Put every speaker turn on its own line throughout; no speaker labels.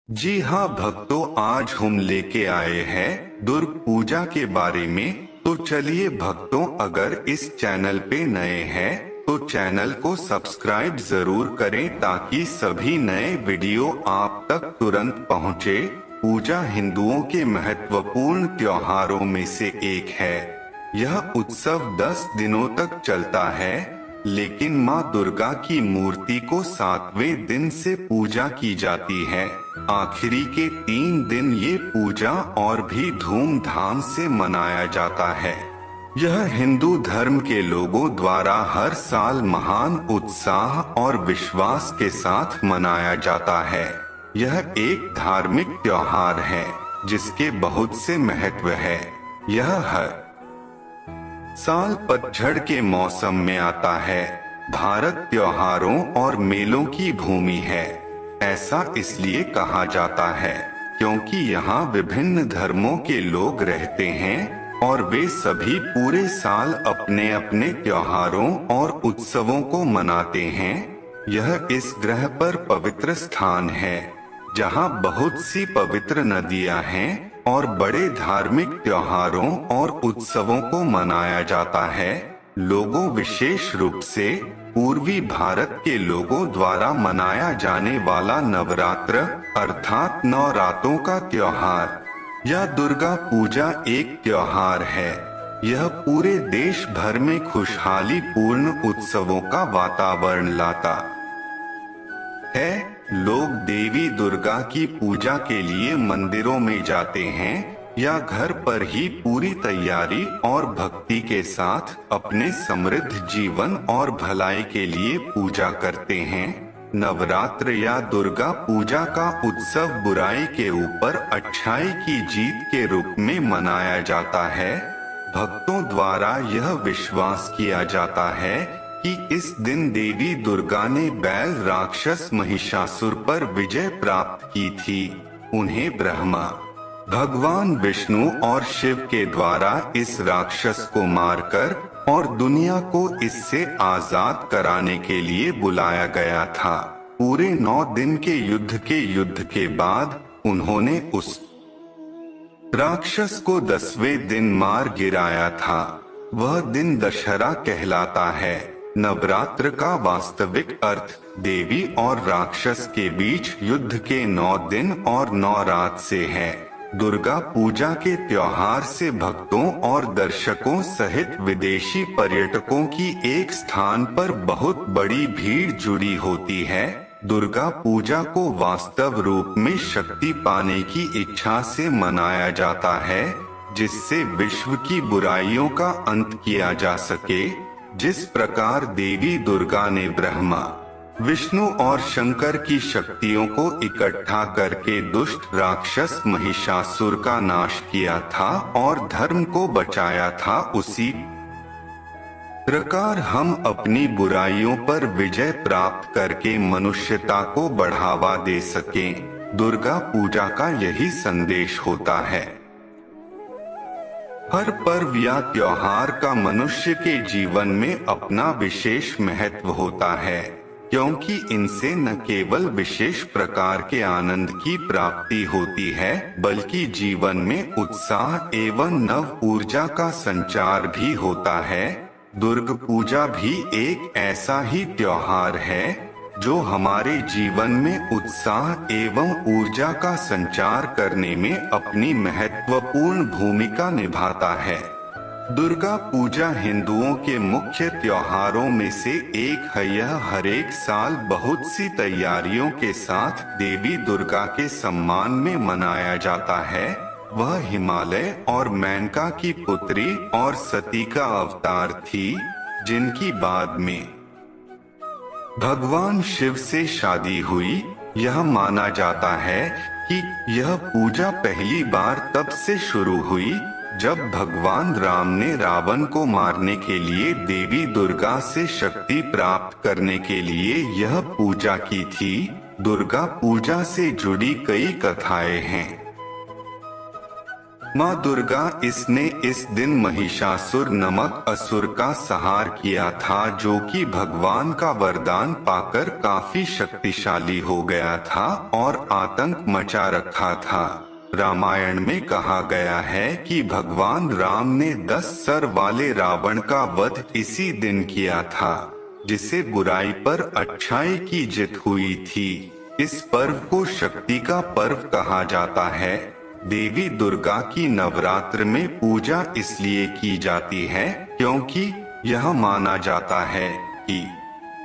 जी हाँ भक्तों, आज हम लेके आए हैं दुर्ग पूजा के बारे में। तो चलिए भक्तों, अगर इस चैनल पे नए हैं तो चैनल को सब्सक्राइब जरूर करें ताकि सभी नए वीडियो आप तक तुरंत पहुँचे। पूजा हिंदुओं के महत्वपूर्ण त्योहारों में से एक है। यह उत्सव 10 दिनों तक चलता है, लेकिन माँ दुर्गा की मूर्ति को 7वें दिन से पूजा की जाती है। आखिरी के 3 दिन ये पूजा और भी धूमधाम से मनाया जाता है। यह हिंदू धर्म के लोगों द्वारा हर साल महान उत्साह और विश्वास के साथ मनाया जाता है। यह एक धार्मिक त्योहार है जिसके बहुत से महत्व है। यह हर साल पतझड़ के मौसम में आता है। भारत त्योहारों और मेलों की भूमि है। ऐसा इसलिए कहा जाता है क्योंकि यहाँ विभिन्न धर्मों के लोग रहते हैं और वे सभी पूरे साल अपने अपने त्योहारों और उत्सवों को मनाते हैं। यह इस ग्रह पर पवित्र स्थान है जहाँ बहुत सी पवित्र नदियाँ हैं और बड़े धार्मिक त्योहारों और उत्सवों को मनाया जाता है। लोगों, विशेष रूप से पूर्वी भारत के लोगों द्वारा मनाया जाने वाला नवरात्र अर्थात 9 रातों का त्योहार या दुर्गा पूजा एक त्योहार है। यह पूरे देश भर में खुशहाली पूर्ण उत्सवों का वातावरण लाता है। लोग देवी दुर्गा की पूजा के लिए मंदिरों में जाते हैं या घर पर ही पूरी तैयारी और भक्ति के साथ अपने समृद्ध जीवन और भलाई के लिए पूजा करते हैं। नवरात्र या दुर्गा पूजा का उत्सव बुराई के ऊपर अच्छाई की जीत के रूप में मनाया जाता है। भक्तों द्वारा यह विश्वास किया जाता है कि इस दिन देवी दुर्गा ने बैल राक्षस महिषासुर पर विजय प्राप्त की थी। उन्हें ब्रह्मा, भगवान विष्णु और शिव के द्वारा इस राक्षस को मारकर और दुनिया को इससे आजाद कराने के लिए बुलाया गया था। पूरे 9 दिन के युद्ध के बाद उन्होंने उस राक्षस को 10वें दिन मार गिराया था। वह दिन दशहरा कहलाता है। नवरात्र का वास्तविक अर्थ देवी और राक्षस के बीच युद्ध के 9 दिन और 9 रात से है। दुर्गा पूजा के त्योहार से भक्तों और दर्शकों सहित विदेशी पर्यटकों की एक स्थान पर बहुत बड़ी भीड़ जुड़ी होती है। दुर्गा पूजा को वास्तव रूप में शक्ति पाने की इच्छा से मनाया जाता है, जिससे विश्व की बुराइयों का अंत किया जा सके। जिस प्रकार देवी दुर्गा ने ब्रह्मा, विष्णु और शंकर की शक्तियों को इकट्ठा करके दुष्ट राक्षस महिषासुर का नाश किया था और धर्म को बचाया था, उसी प्रकार हम अपनी बुराइयों पर विजय प्राप्त करके मनुष्यता को बढ़ावा दे सकें। दुर्गा पूजा का यही संदेश होता है। हर पर्व या त्योहार का मनुष्य के जीवन में अपना विशेष महत्व होता है, क्योंकि इनसे न केवल विशेष प्रकार के आनंद की प्राप्ति होती है, बल्कि जीवन में उत्साह एवं नव ऊर्जा का संचार भी होता है। दुर्गा पूजा भी एक ऐसा ही त्योहार है जो हमारे जीवन में उत्साह एवं ऊर्जा का संचार करने में अपनी महत्वपूर्ण भूमिका निभाता है। दुर्गा पूजा हिंदुओं के मुख्य त्योहारों में से एक है। यह हर एक साल बहुत सी तैयारियों के साथ देवी दुर्गा के सम्मान में मनाया जाता है। वह हिमालय और मेनका की पुत्री और सती का अवतार थी, जिनकी बाद में भगवान शिव से शादी हुई। यह माना जाता है कि यह पूजा पहली बार तब से शुरू हुई जब भगवान राम ने रावण को मारने के लिए देवी दुर्गा से शक्ति प्राप्त करने के लिए यह पूजा की थी। दुर्गा पूजा से जुड़ी कई कथाएं हैं। माँ दुर्गा इसने इस दिन महिषासुर नामक असुर का संहार किया था, जो कि भगवान का वरदान पाकर काफी शक्तिशाली हो गया था और आतंक मचा रखा था। रामायण में कहा गया है कि भगवान राम ने 10 सर वाले रावण का वध इसी दिन किया था, जिससे बुराई पर अच्छाई की जीत हुई थी। इस पर्व को शक्ति का पर्व कहा जाता है। देवी दुर्गा की नवरात्र में पूजा इसलिए की जाती है क्योंकि यह माना जाता है कि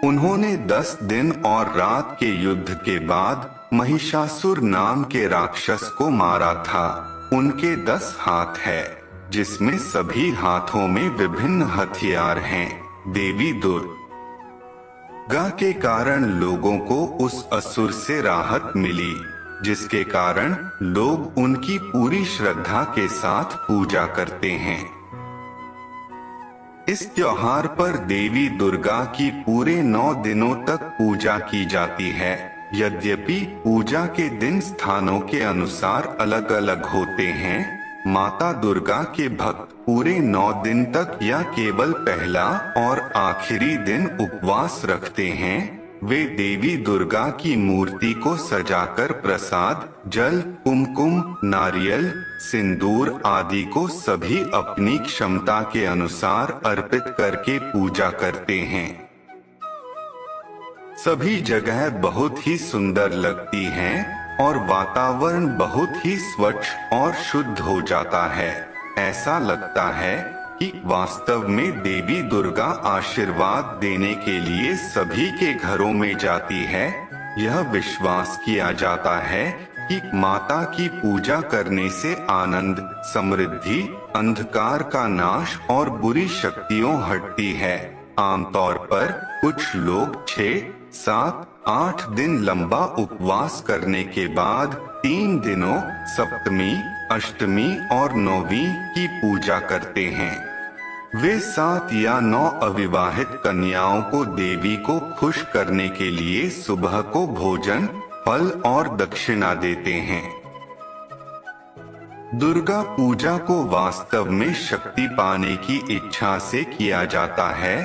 उन्होंने 10 दिन और रात के युद्ध के बाद महिषासुर नाम के राक्षस को मारा था। उनके 10 हाथ है, जिसमें सभी हाथों में विभिन्न हथियार हैं। देवी दुर्गा के कारण लोगों को उस असुर से राहत मिली, जिसके कारण लोग उनकी पूरी श्रद्धा के साथ पूजा करते हैं। इस त्योहार पर देवी दुर्गा की पूरे 9 दिनों तक पूजा की जाती है। यद्यपि पूजा के दिन स्थानों के अनुसार अलग अलग होते हैं, माता दुर्गा के भक्त पूरे 9 दिन तक या केवल पहला और आखिरी दिन उपवास रखते हैं। वे देवी दुर्गा की मूर्ति को सजाकर प्रसाद, जल, कुमकुम, नारियल, सिंदूर आदि को सभी अपनी क्षमता के अनुसार अर्पित करके पूजा करते हैं। सभी जगह बहुत ही सुंदर लगती हैं और वातावरण बहुत ही स्वच्छ और शुद्ध हो जाता है। ऐसा लगता है कि वास्तव में देवी दुर्गा आशीर्वाद देने के लिए सभी के घरों में जाती है। यह विश्वास किया जाता है कि माता की पूजा करने से आनंद, समृद्धि, अंधकार का नाश और बुरी शक्तियां हटती है। आमतौर पर कुछ लोग 6, 7, 8 दिन लंबा उपवास करने के बाद 3 दिनों सप्तमी, अष्टमी और नौवीं की पूजा करते हैं। वे 7 या 9 अविवाहित कन्याओं को देवी को खुश करने के लिए सुबह को भोजन, फल और दक्षिणा देते हैं। दुर्गा पूजा को वास्तव में शक्ति पाने की इच्छा से किया जाता है,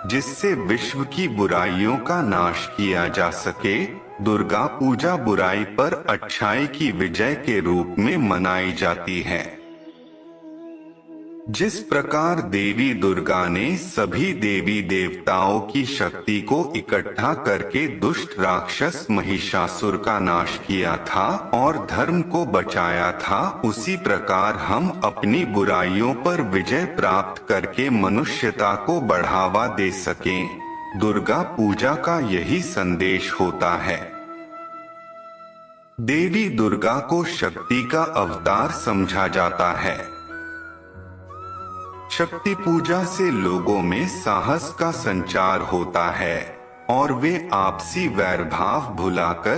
जिससे विश्व की बुराइयों का नाश किया जा सके। दुर्गा पूजा बुराई पर अच्छाई की विजय के रूप में मनाई जाती है। जिस प्रकार देवी दुर्गा ने सभी देवी देवताओं की शक्ति को इकट्ठा करके दुष्ट राक्षस महिषासुर का नाश किया था और धर्म को बचाया था, उसी प्रकार हम अपनी बुराइयों पर विजय प्राप्त करके मनुष्यता को बढ़ावा दे सकें। दुर्गा पूजा का यही संदेश होता है। देवी दुर्गा को शक्ति का अवतार समझा जाता है। शक्ति पूजा से लोगों में साहस का संचार होता है और वे आपसी वैर भाव भुलाकर